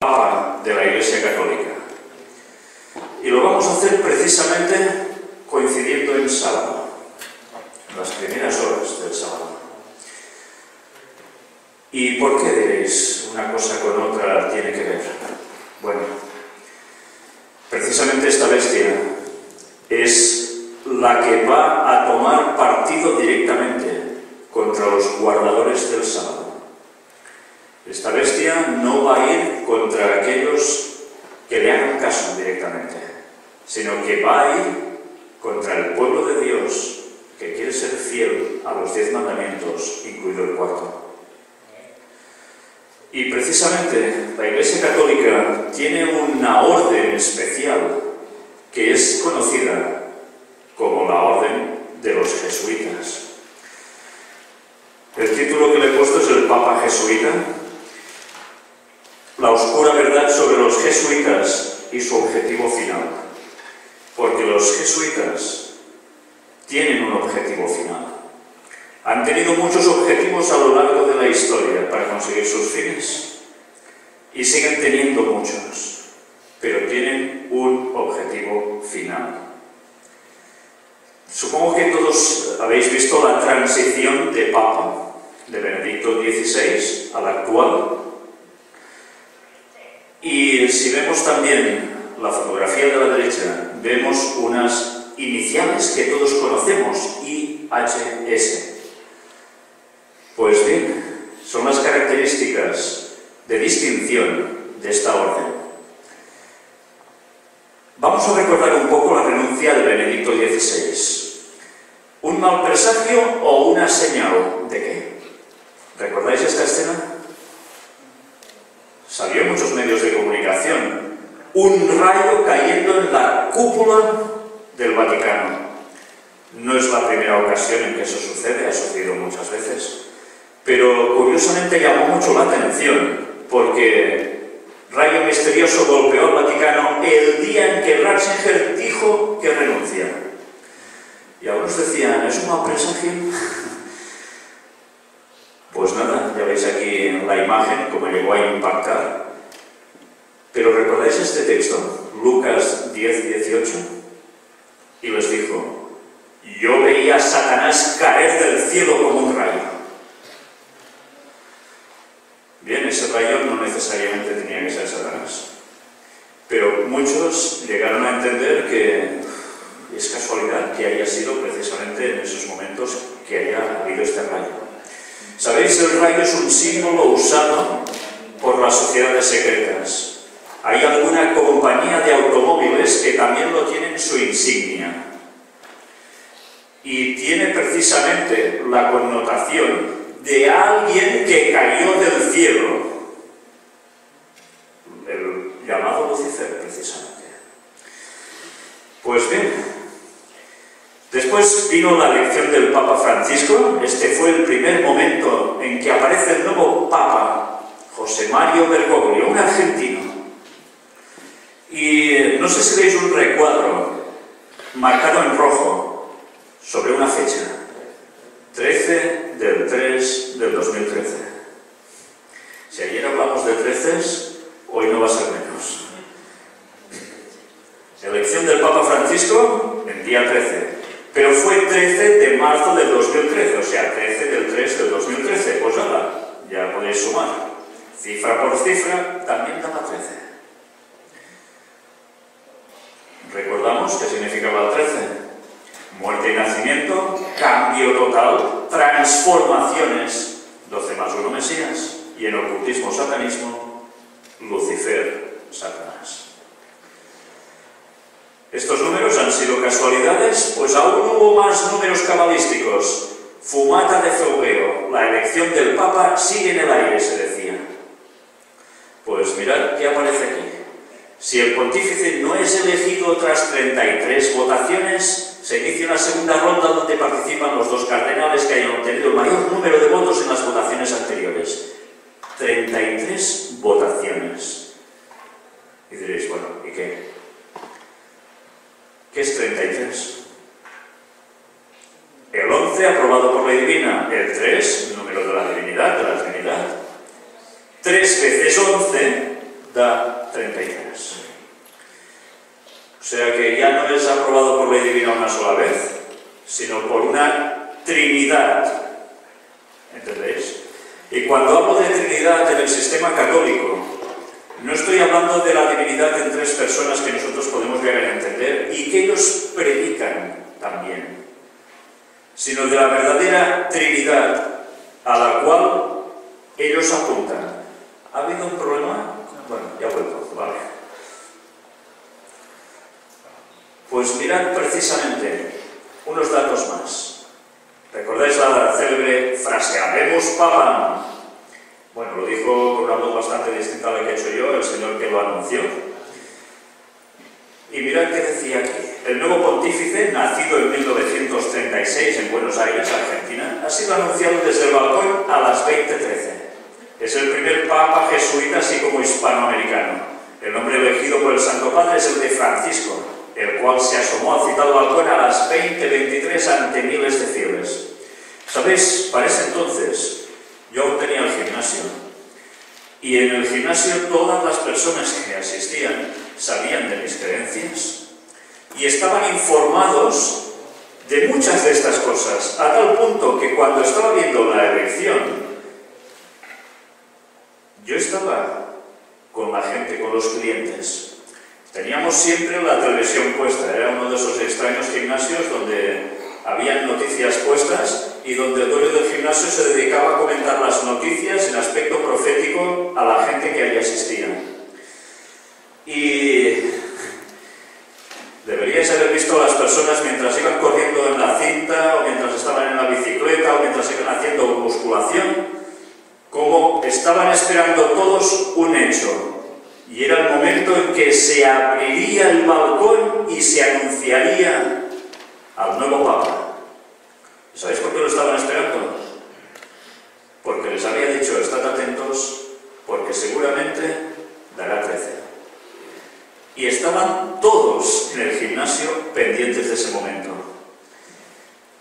Papa de la Iglesia Católica. Y lo vamos a hacer precisamente coincidiendo en sábado, en las primeras horas del sábado. ¿Y por qué diréis una cosa con otra tiene que ver? Bueno, precisamente esta bestia es la que va a tomar partido directamente contra los guardadores del sábado. Esta bestia no va a ir contra aquellos que le hagan caso directamente, sino que va a ir contra el pueblo de Dios que quiere ser fiel a los 10 mandamientos, incluido el cuarto. Y precisamente la Iglesia Católica tiene una orden especial que es conocida como la Orden de los Jesuitas. El título que le he puesto es el Papa Jesuita, la oscura verdad sobre los jesuitas y su objetivo final. Porque los jesuitas tienen un objetivo final. Han tenido muchos objetivos a lo largo de la historia para conseguir sus fines y siguen teniendo muchos, pero tienen un objetivo final. Supongo que todos habéis visto la transición de Papa, de Benedicto XVI al actual. Y si vemos también la fotografía de la derecha, vemos unas iniciales que todos conocemos, IHS. Pues bien, son las características de distinción de esta orden. Vamos a recordar un poco la renuncia de Benedicto XVI. ¿Un mal presagio o una señal de qué? ¿Recordáis esta escena? Salió en muchos medios de comunicación. Un rayo cayendo en la cúpula del Vaticano. No es la primera ocasión en que eso sucede, ha sucedido muchas veces. Pero curiosamente llamó mucho la atención, porque rayo misterioso golpeó al Vaticano el día en que Ratzinger dijo que renuncia. Y algunos decían, ¿es un mal presagio? Pues nada, ya veis aquí la imagen, cómo llegó a impactar. Pero ¿recordáis este texto? Lucas 10:18. Y les dijo, yo veía a Satanás caer del cielo como un rayo. Bien, ese rayo no necesariamente tenía que ser Satanás. Pero muchos llegaron a entender que es casualidad que haya sido precisamente en esos momentos que haya habido este rayo. ¿Sabéis? El rayo es un símbolo usado por las sociedades secretas. Hay alguna compañía de automóviles que también lo tiene en su insignia. Y tiene precisamente la connotación de alguien que cayó del cielo. El llamado Lucifer, precisamente. Pues bien, después vino la elección del Papa Francisco. Este fue el primer momento en que aparece el nuevo Papa, José Mario Bergoglio, un argentino. Y no sé si veis un recuadro marcado en rojo sobre una fecha, 13 del 3 del 2013. Si ayer hablamos de 13, hoy no va a ser menos. Elección del Papa Francisco en día 13. Pero fue 13 de marzo del 2013, o sea, 13 del 3 del 2013. Pues nada, ya podéis sumar. Cifra por cifra, también daba 13. ¿Recordamos qué significaba el 13? Muerte y nacimiento, cambio total, transformaciones, 12 más 1 Mesías, y en ocultismo, satanismo, Lucifer, Satanás. ¿Estos números han sido casualidades? Pues aún hubo más números cabalísticos. Fumata de febrero, la elección del Papa sigue en el aire, se decía. Pues mirad qué aparece aquí. Si el pontífice no es elegido tras 33 votaciones, se inicia una segunda ronda donde participan los 2 cardenales que hayan obtenido el mayor número de votos en las votaciones anteriores. 33 votaciones. Y diréis, bueno, ¿y qué? ¿Qué es 33? El 11 aprobado por la divina, el 3, número de la divinidad, 3 veces 11, da 33. O sea que ya no es aprobado por ley divina una sola vez, sino por una Trinidad. ¿Entendéis? Y cuando hablo de Trinidad en el sistema católico, no estoy hablando de la divinidad en tres personas que nosotros podemos llegar a entender y que ellos predican también, sino de la verdadera Trinidad a la cual ellos apuntan. ¿Ha habido un problema? Bueno, ya he vuelto, vale. Pues mirad precisamente unos datos más. ¿Recordáis la célebre frase, habemos papa? Bueno, lo dijo con una voz bastante distinta a la que he hecho yo, el señor que lo anunció. Y mirad qué decía aquí. El nuevo pontífice, nacido en 1936 en Buenos Aires, Argentina, ha sido anunciado desde el balcón a las 20:13. Es el primer papa jesuita, así como hispanoamericano. El nombre elegido por el Santo Padre es el de Francisco, el cual se asomó al citado balcón a las 20:23 ante miles de fieles. ¿Sabéis? Para ese entonces, yo aún tenía el gimnasio. Y en el gimnasio todas las personas que asistían sabían de mis creencias y estaban informados de muchas de estas cosas, a tal punto que cuando estaba viendo la elección, yo estaba con la gente, con los clientes. Teníamos siempre la televisión puesta, era uno de esos extraños gimnasios donde habían noticias puestas y donde el dueño del gimnasio se dedicaba a comentar las noticias en aspecto profético a la gente que allí asistía. Y deberíais haber visto a las personas mientras iban corriendo en la cinta, o mientras estaban en la bicicleta, o mientras iban haciendo musculación, como estaban esperando todos un hecho. Y era el momento en que se abriría el balcón y se anunciaría al nuevo Papa. ¿Sabéis por qué lo estaban esperando? Porque les había dicho, estad atentos, porque seguramente dará 13. Y estaban todos en el gimnasio pendientes de ese momento.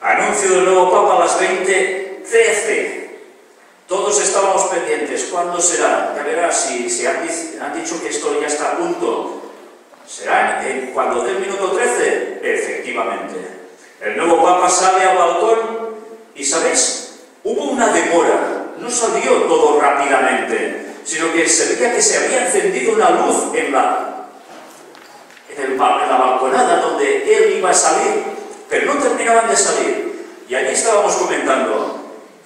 Anuncio del nuevo Papa a las 20:13. Todos estábamos pendientes. ¿Cuándo será? Ya verás, si han dicho que esto ya está a punto. ¿Será cuando dé el minuto 13? Efectivamente. El nuevo Papa sale al balcón y, ¿sabéis? Hubo una demora. No salió todo rápidamente, sino que se veía que se había encendido una luz en la balconada donde él iba a salir, pero no terminaban de salir. Y allí estábamos comentando,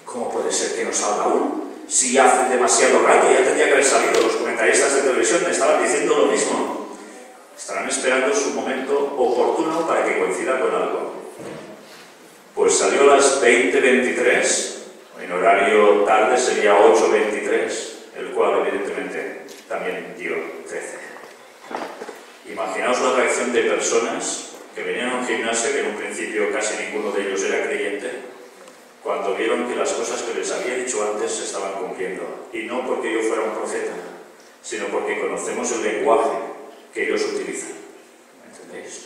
¿cómo puede ser que no salga aún? Si hace demasiado rato, ya tendría que haber salido. Los comentaristas de televisión me estaban diciendo lo mismo. Estarán esperando su momento oportuno para que coincida con algo. Pues salió a las 20:23, en horario tarde sería 8:23, el cual evidentemente también dio 13. Imaginaos la reacción de personas que venían a un gimnasio, que en un principio casi ninguno de ellos era creyente, cuando vieron que las cosas que les había dicho antes se estaban cumpliendo. Y no porque yo fuera un profeta, sino porque conocemos el lenguaje que ellos utilizan. ¿Entendéis?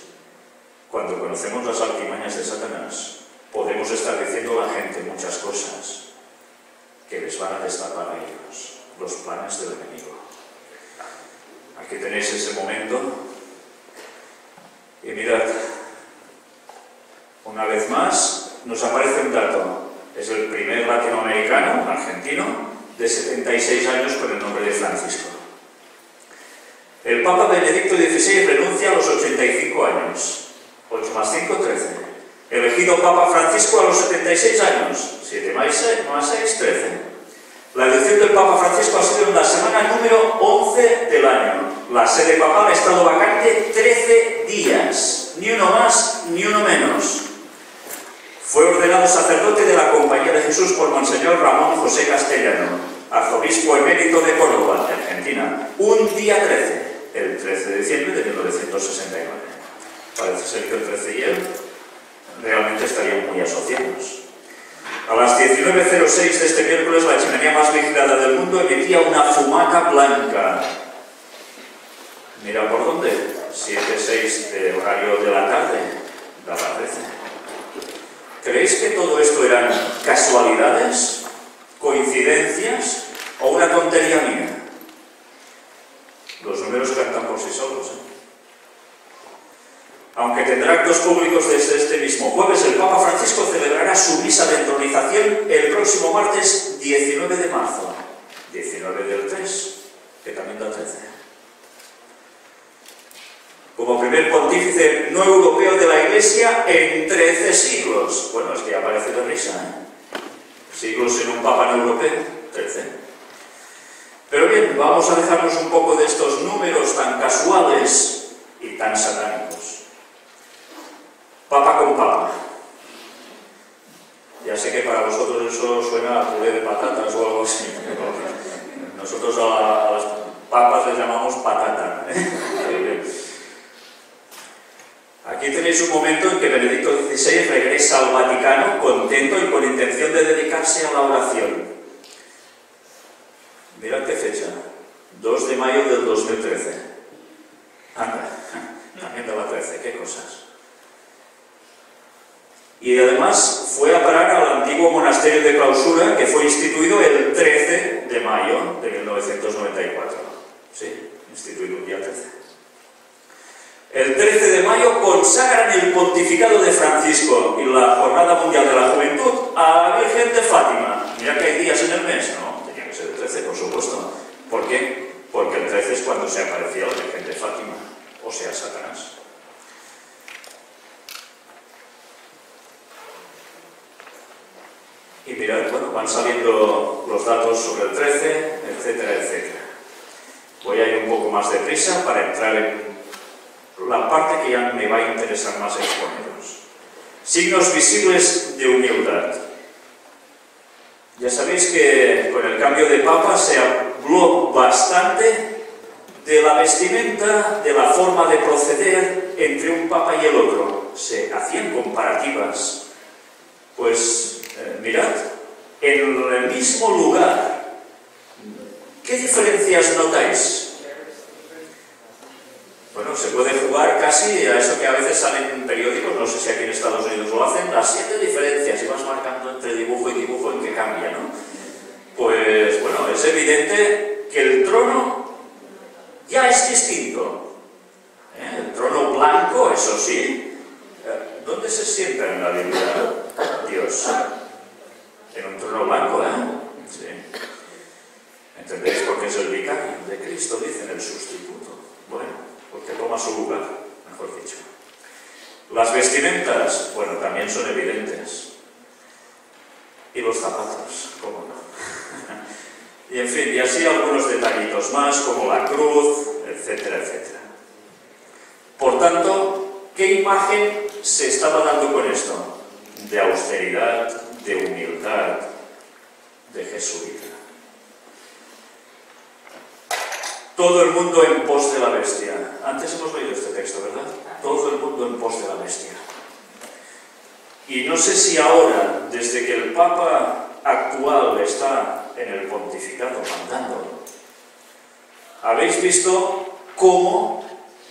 Cuando conocemos las artimañas de Satanás, podemos estar diciendo a la gente muchas cosas que les van a destapar a ellos, los planes del enemigo. Aquí tenéis ese momento. Y mirad, una vez más nos aparece un dato. Es el primer latinoamericano, un argentino, de 76 años con el nombre de Francisco. El Papa Benedicto XVI renuncia a los 85 años. 8 más 5, 13. Elegido Papa Francisco a los 76 años. 7 más 6, 13. La elección del Papa Francisco ha sido en la semana número 11 del año. La sede papal ha estado vacante 13 días. Ni uno más, ni uno menos. Fue ordenado sacerdote de la Compañía de Jesús por Monseñor Ramón José Castellano, arzobispo emérito de Córdoba, Argentina, un día 13, el 13 de diciembre de 1969. Parece ser que el 13 y él realmente estarían muy asociados. A las 19:06 de este miércoles, la chimenea más vigilada del mundo emitía una fumaca blanca. Mira por dónde, 7:06 de horario de la tarde, daba 13. ¿Creéis que todo esto eran casualidades, coincidencias o una tontería mía? Los números cantan por sí solos, ¿eh? Aunque tendrá actos públicos desde este mismo jueves, el Papa Francisco celebrará su misa de entronización el próximo martes 19 de marzo. 19 del 3, que también da 13. Como primer pontífice no europeo de la Iglesia en 13 siglos. Bueno, es que ya parece de risa, ¿eh? Siglos sin un Papa no europeo, 13. Pero bien, vamos a dejarnos un poco de estos números tan casuales y tan satánicos. Papa con Papa. Ya sé que para vosotros eso suena a puré de patatas o algo así. Nosotros a las papas les llamamos patata. Aquí tenéis un momento en que Benedicto XVI regresa al Vaticano contento y con intención de dedicarse a la oración. Mirad qué fecha, 2 de mayo del 2013. Anda, también daba 13, qué cosas. Y además fue a parar al antiguo monasterio de clausura que fue instituido el 13 de mayo de 1994. Sí, instituido un día 13. El 13 de mayo consagran el pontificado de Francisco y la Jornada Mundial de la Juventud a la Virgen de Fátima. Mira que hay días en el mes, ¿no? Tenía que ser el 13, por supuesto. ¿Por qué? Porque el 13 es cuando se aparecía la Virgen de Fátima, o sea, Satanás. Y mirad, bueno, van saliendo los datos sobre el 13, etcétera, etcétera. Voy a ir un poco más deprisa para entrar en la parte que ya me va a interesar más exponeros. Signos visibles de humildad. Ya sabéis que con el cambio de Papa se habló bastante de la vestimenta, de la forma de proceder entre un Papa y el otro. Se hacían comparativas. Pues mirad, en el mismo lugar, ¿qué diferencias notáis? Bueno, se puede jugar casi a eso que a veces salen en periódicos, no sé si aquí en Estados Unidos lo hacen, las 7 diferencias, y vas marcando entre dibujo y dibujo en qué cambia, ¿no? Pues bueno, es evidente que el trono ya es distinto. El trono blanco, eso sí. ¿Dónde se sienta en la Biblia Dios? En un trono blanco, ¿eh? Sí. ¿Entendéis por qué es el vicario de Cristo? Dicen el sustituto. Bueno, porque toma su lugar, mejor dicho. Las vestimentas, bueno, también son evidentes. Y los zapatos, cómo no. Y en fin, y así algunos detallitos más, como la cruz, etcétera, etcétera. Por tanto, ¿qué imagen se estaba dando con esto? De austeridad, de humildad, de jesuita. Todo el mundo en pos de la bestia. Antes hemos leído este texto, ¿verdad? Todo el mundo en pos de la bestia. Y no sé si ahora, desde que el Papa actual está en el pontificado mandando, habéis visto cómo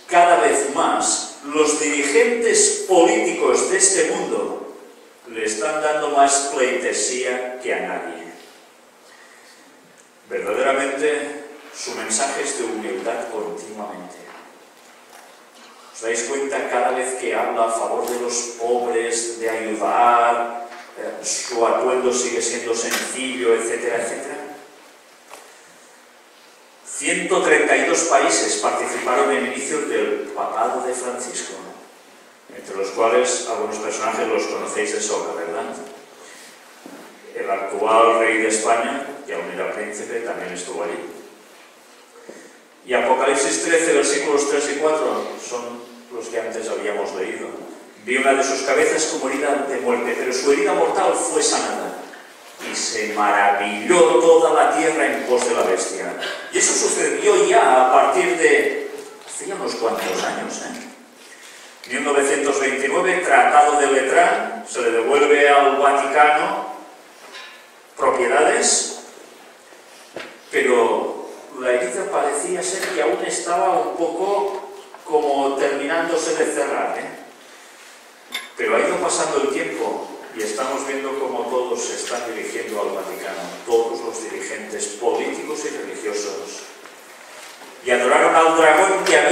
cada vez más los dirigentes políticos de este mundo le están dando más pleitesía que a nadie. Verdaderamente, su mensaje es de humildad continuamente. ¿Os dais cuenta cada vez que habla a favor de los pobres, de ayudar, su atuendo sigue siendo sencillo, etcétera, etcétera? 132 países participaron en el inicio del papado de Francisco, entre los cuales algunos personajes los conocéis de sobra, ¿verdad? El actual rey de España, que aún era príncipe, también estuvo allí. Y Apocalipsis 13, versículos 3 y 4, son los que antes habíamos leído. Vi una de sus cabezas como herida de muerte, pero su herida mortal fue sanada. Y se maravilló toda la tierra en pos de la bestia. Y eso sucedió ya a partir de hacía unos cuantos años, 1929, Tratado de Letrán, se le devuelve al Vaticano propiedades, pero la herida parecía ser que aún estaba un poco como terminándose de cerrar, Pero ha ido pasando el tiempo y estamos viendo cómo todos se están dirigiendo al Vaticano, todos los dirigentes políticos y religiosos. y adoraron al dragón y a